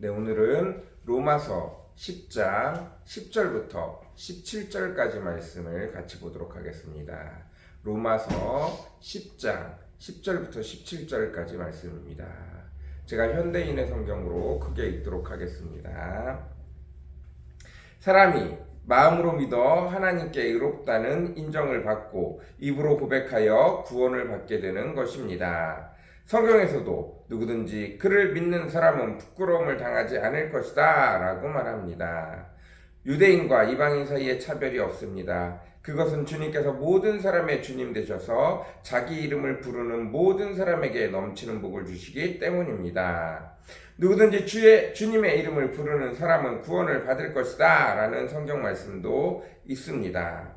네, 오늘은 로마서 10장 10절부터 17절까지 말씀을 같이 보도록 하겠습니다. 로마서 10장 10절부터 17절까지 말씀입니다. 제가 현대인의 성경으로 크게 읽도록 하겠습니다. 사람이 마음으로 믿어 하나님께 의롭다는 인정을 받고 입으로 고백하여 구원을 받게 되는 것입니다. 성경에서도 누구든지 그를 믿는 사람은 부끄러움을 당하지 않을 것이다 라고 말합니다. 유대인과 이방인 사이에 차별이 없습니다. 그것은 주님께서 모든 사람의 주님 되셔서 자기 이름을 부르는 모든 사람에게 넘치는 복을 주시기 때문입니다. 누구든지 주님의 이름을 부르는 사람은 구원을 받을 것이다 라는 성경 말씀도 있습니다.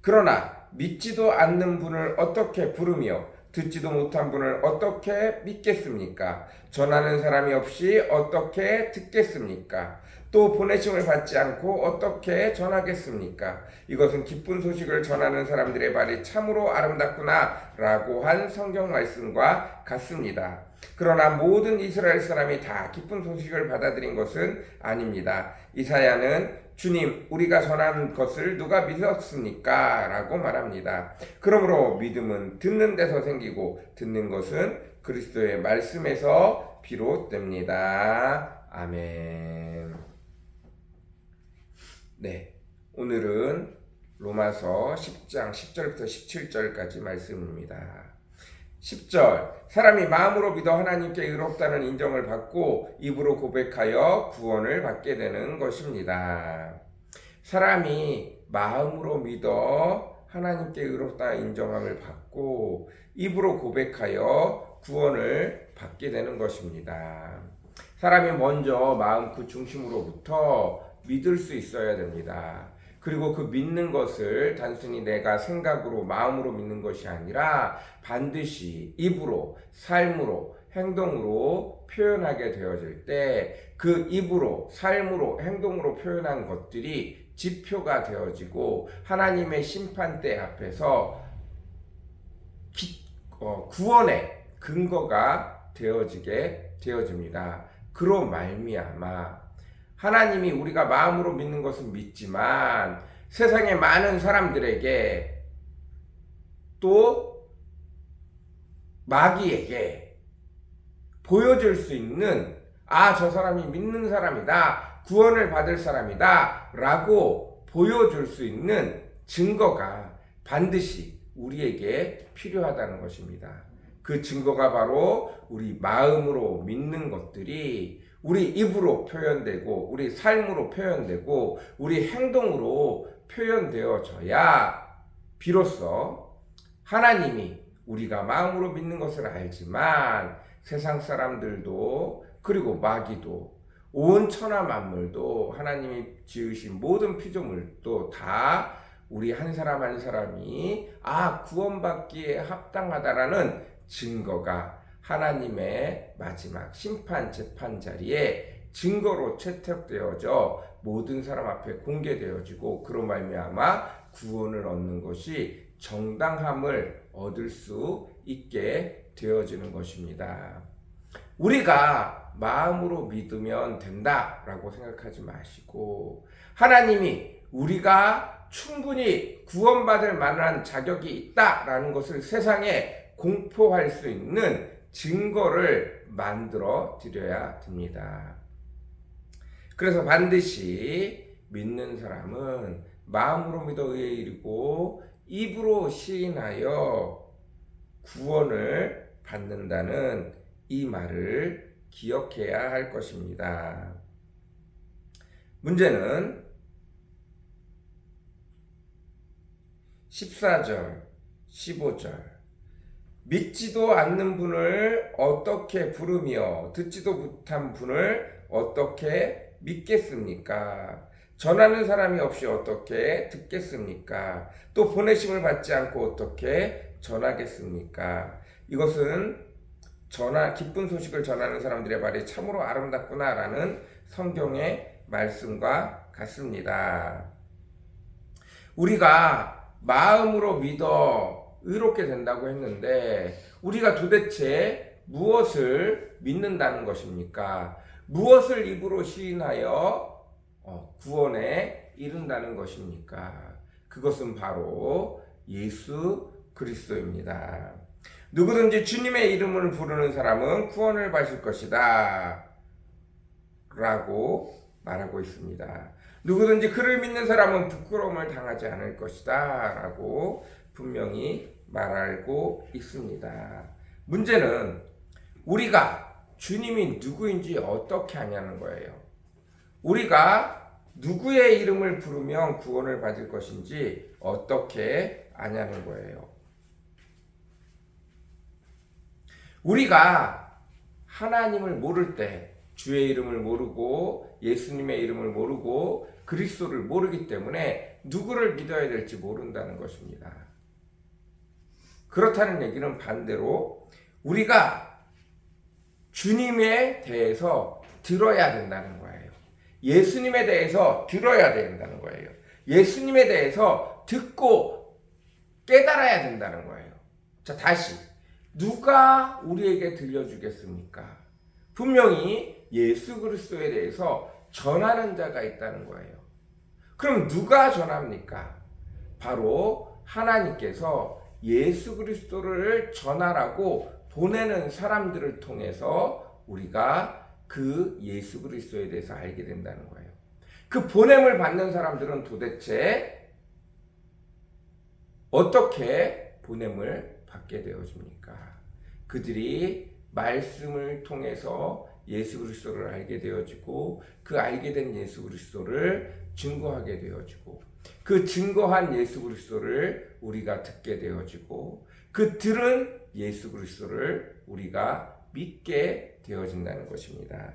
그러나 믿지도 않는 분을 어떻게 부르며 듣지도 못한 분을 어떻게 믿겠습니까? 전하는 사람이 없이 어떻게 듣겠습니까? 또 보내심을 받지 않고 어떻게 전하겠습니까? 이것은 기쁜 소식을 전하는 사람들의 말이 참으로 아름답구나 라고 한 성경 말씀과 같습니다. 그러나 모든 이스라엘 사람이 다 기쁜 소식을 받아들인 것은 아닙니다. 이사야는 주님, 우리가 전한 것을 누가 믿었습니까? 라고 말합니다. 그러므로 믿음은 듣는 데서 생기고 듣는 것은 그리스도의 말씀에서 비롯됩니다. 아멘. 네, 오늘은 로마서 10장 10절부터 17절까지 말씀입니다. 10절, 사람이 마음으로 믿어 하나님께 의롭다는 인정을 받고 입으로 고백하여 구원을 받게 되는 것입니다. 사람이 마음으로 믿어 하나님께 의롭다는 인정함을 받고 입으로 고백하여 구원을 받게 되는 것입니다. 사람이 먼저 마음 그 중심으로부터 믿을 수 있어야 됩니다. 그리고 그 믿는 것을 단순히 내가 생각으로 마음으로 믿는 것이 아니라 반드시 입으로, 삶으로, 행동으로 표현하게 되어질 때 그 입으로, 삶으로, 행동으로 표현한 것들이 지표가 되어지고 하나님의 심판대 앞에서 구원의 근거가 되어집니다. 그로 말미암아 하나님이 우리가 마음으로 믿는 것은 믿지만 세상의 많은 사람들에게 또 마귀에게 보여줄 수 있는 저 사람이 믿는 사람이다, 구원을 받을 사람이다 라고 보여줄 수 있는 증거가 반드시 우리에게 필요하다는 것입니다. 그 증거가 바로 우리 마음으로 믿는 것들이 우리 입으로 표현되고 우리 삶으로 표현되고 우리 행동으로 표현되어져야 비로소 하나님이 우리가 마음으로 믿는 것을 알지만 세상 사람들도 그리고 마귀도 온 천하 만물도 하나님이 지으신 모든 피조물도 다 우리 한 사람 한 사람이 구원받기에 합당하다라는 증거가 하나님의 마지막 심판 재판 자리에 증거로 채택되어져 모든 사람 앞에 공개되어지고 그로 말미암아 구원을 얻는 것이 정당함을 얻을 수 있게 되어지는 것입니다. 우리가 마음으로 믿으면 된다라고 생각하지 마시고 하나님이 우리가 충분히 구원받을 만한 자격이 있다라는 것을 세상에 공포할 수 있는 증거를 만들어 드려야 됩니다. 그래서 반드시 믿는 사람은 마음으로 믿어 의에 이르고 입으로 시인하여 구원을 받는다는 이 말을 기억해야 할 것입니다. 문제는 14절, 15절 믿지도 않는 분을 어떻게 부르며 듣지도 못한 분을 어떻게 믿겠습니까? 전하는 사람이 없이 어떻게 듣겠습니까? 또 보내심을 받지 않고 어떻게 전하겠습니까? 이것은 기쁜 소식을 전하는 사람들의 말이 참으로 아름답구나라는 성경의 말씀과 같습니다. 우리가 마음으로 믿어 의롭게 된다고 했는데 우리가 도대체 무엇을 믿는다는 것입니까? 무엇을 입으로 시인하여 구원에 이른다는 것입니까? 그것은 바로 예수 그리스도입니다. 누구든지 주님의 이름을 부르는 사람은 구원을 받을 것이다 라고 말하고 있습니다. 누구든지 그를 믿는 사람은 부끄러움을 당하지 않을 것이다 라고 분명히 말하고 있습니다. 문제는 우리가 주님이 누구인지 어떻게 아냐는 거예요. 우리가 누구의 이름을 부르면 구원을 받을 것인지 어떻게 아냐는 거예요. 우리가 하나님을 모를 때 주의 이름을 모르고 예수님의 이름을 모르고 그리스도를 모르기 때문에 누구를 믿어야 될지 모른다는 것입니다. 그렇다는 얘기는 반대로 우리가 주님에 대해서 들어야 된다는 거예요. 예수님에 대해서 들어야 된다는 거예요. 예수님에 대해서 듣고 깨달아야 된다는 거예요. 자, 다시 누가 우리에게 들려주겠습니까? 분명히 예수 그리스도에 대해서 전하는 자가 있다는 거예요. 그럼 누가 전합니까? 바로 하나님께서 예수 그리스도를 전하라고 보내는 사람들을 통해서 우리가 그 예수 그리스도에 대해서 알게 된다는 거예요. 그 보냄을 받는 사람들은 도대체 어떻게 보냄을 받게 되어집니까? 그들이 말씀을 통해서 예수 그리스도를 알게 되어지고 그 알게 된 예수 그리스도를 증거하게 되어지고 그 증거한 예수 그리스도를 우리가 듣게 되어지고 그 들은 예수 그리스도를 우리가 믿게 되어진다는 것입니다.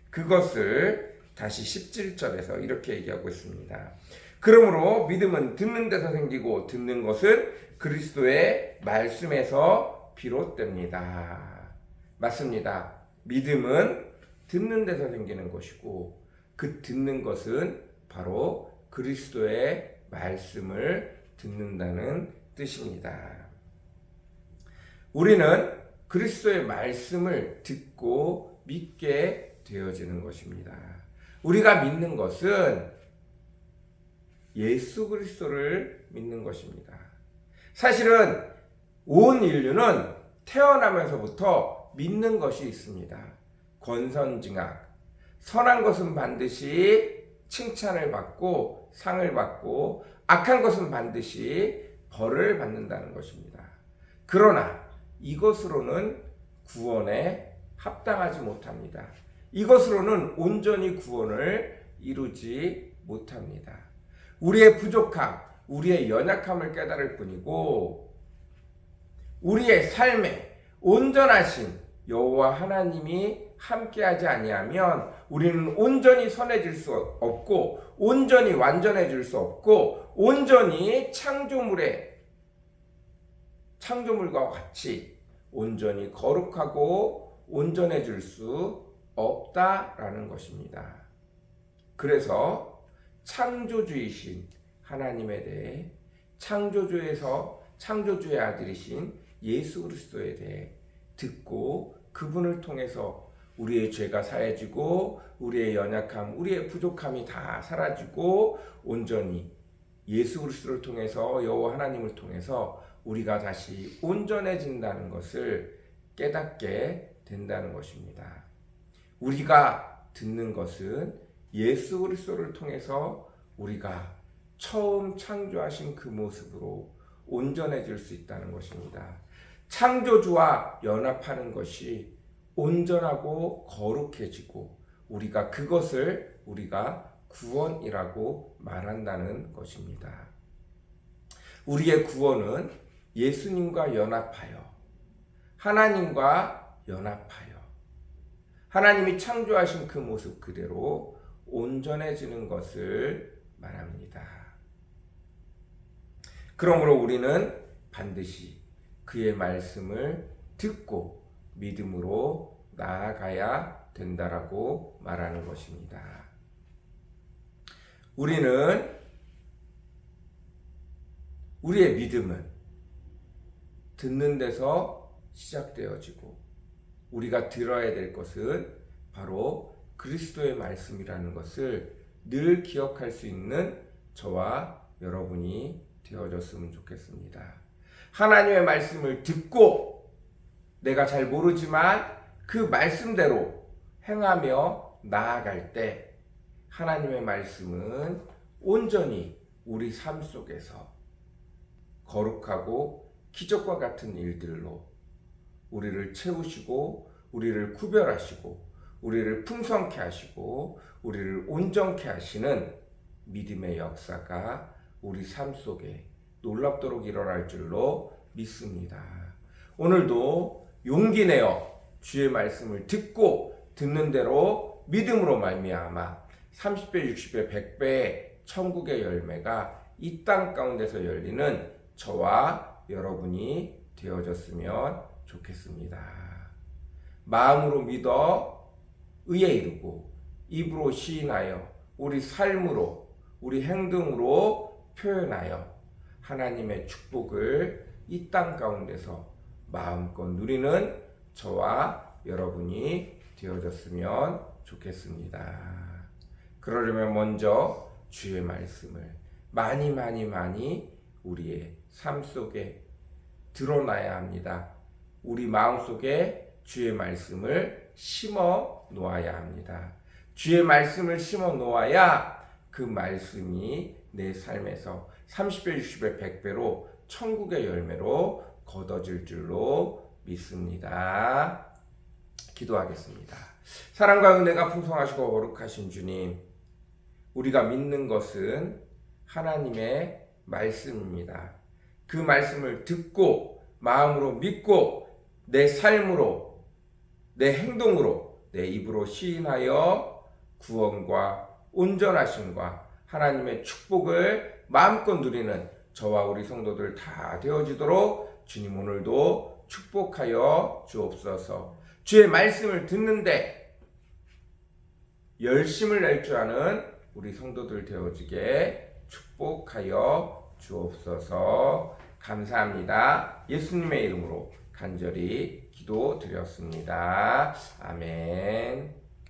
그것을 다시 17절에서 이렇게 얘기하고 있습니다. 그러므로 믿음은 듣는 데서 생기고 듣는 것은 그리스도의 말씀에서 비롯됩니다. 맞습니다. 믿음은 듣는 데서 생기는 것이고 그 듣는 것은 바로 그리스도의 말씀을 듣는다는 뜻입니다. 우리는 그리스도의 말씀을 듣고 믿게 되어지는 것입니다. 우리가 믿는 것은 예수 그리스도를 믿는 것입니다. 사실은 온 인류는 태어나면서부터 믿는 것이 있습니다. 권선징악. 선한 것은 반드시 칭찬을 받고 상을 받고 악한 것은 반드시 벌을 받는다는 것입니다. 그러나 이것으로는 구원에 합당하지 못합니다. 이것으로는 온전히 구원을 이루지 못합니다. 우리의 부족함, 우리의 연약함을 깨달을 뿐이고 우리의 삶에 온전하신 여호와 하나님이 함께하지 아니하면 우리는 온전히 선해질 수 없고 온전히 완전해질 수 없고 온전히 창조물과 같이 온전히 거룩하고 온전해질 수 없다라는 것입니다. 그래서 창조주이신 하나님에 대해 창조주의 아들이신 예수 그리스도에 대해 듣고 그분을 통해서 우리의 죄가 사해지고 우리의 연약함, 우리의 부족함이 다 사라지고 온전히 예수 그리스도를 통해서 여호와 하나님을 통해서 우리가 다시 온전해진다는 것을 깨닫게 된다는 것입니다. 우리가 듣는 것은 예수 그리스도를 통해서 우리가 처음 창조하신 그 모습으로 온전해질 수 있다는 것입니다. 창조주와 연합하는 것이 온전하고 거룩해지고 우리가 그것을 우리가 구원이라고 말한다는 것입니다. 우리의 구원은 예수님과 연합하여 하나님과 연합하여 하나님이 창조하신 그 모습 그대로 온전해지는 것을 말합니다. 그러므로 우리는 반드시 그의 말씀을 듣고 믿음으로 나아가야 된다라고 말하는 것입니다. 우리의 믿음은 듣는 데서 시작되어지고 우리가 들어야 될 것은 바로 그리스도의 말씀이라는 것을 늘 기억할 수 있는 저와 여러분이 되어졌으면 좋겠습니다. 하나님의 말씀을 듣고 내가 잘 모르지만 그 말씀대로 행하며 나아갈 때 하나님의 말씀은 온전히 우리 삶 속에서 거룩하고 기적과 같은 일들로 우리를 채우시고 우리를 구별하시고 우리를 풍성케 하시고 우리를 온전케 하시는 믿음의 역사가 우리 삶 속에 놀랍도록 일어날 줄로 믿습니다. 오늘도 용기 내어 주의 말씀을 듣고 듣는 대로 믿음으로 말미암아 30배, 60배, 100배의 천국의 열매가 이 땅 가운데서 열리는 저와 여러분이 되어졌으면 좋겠습니다. 마음으로 믿어 의에 이르고 입으로 시인하여 우리 삶으로 우리 행동으로 표현하여 하나님의 축복을 이 땅 가운데서 마음껏 누리는 저와 여러분이 되어졌으면 좋겠습니다. 그러려면 먼저 주의 말씀을 많이 우리의 삶 속에 드러나야 합니다. 우리 마음속에 주의 말씀을 심어 놓아야 합니다. 주의 말씀을 심어 놓아야 그 말씀이 내 삶에서 30배, 60배, 100배로 천국의 열매로 거둬질 줄로 믿습니다. 기도하겠습니다. 사랑과 은혜가 풍성하시고 거룩하신 주님, 우리가 믿는 것은 하나님의 말씀입니다. 그 말씀을 듣고 마음으로 믿고 내 삶으로 내 행동으로 내 입으로 시인하여 구원과 온전하심과 하나님의 축복을 마음껏 누리는 저와 우리 성도들 다 되어지도록 주님 오늘도 축복하여 주옵소서. 주의 말씀을 듣는데 열심을 낼 줄 아는 우리 성도들 되어지게 축복하여 주옵소서. 감사합니다. 예수님의 이름으로 간절히 기도드렸습니다. 아멘.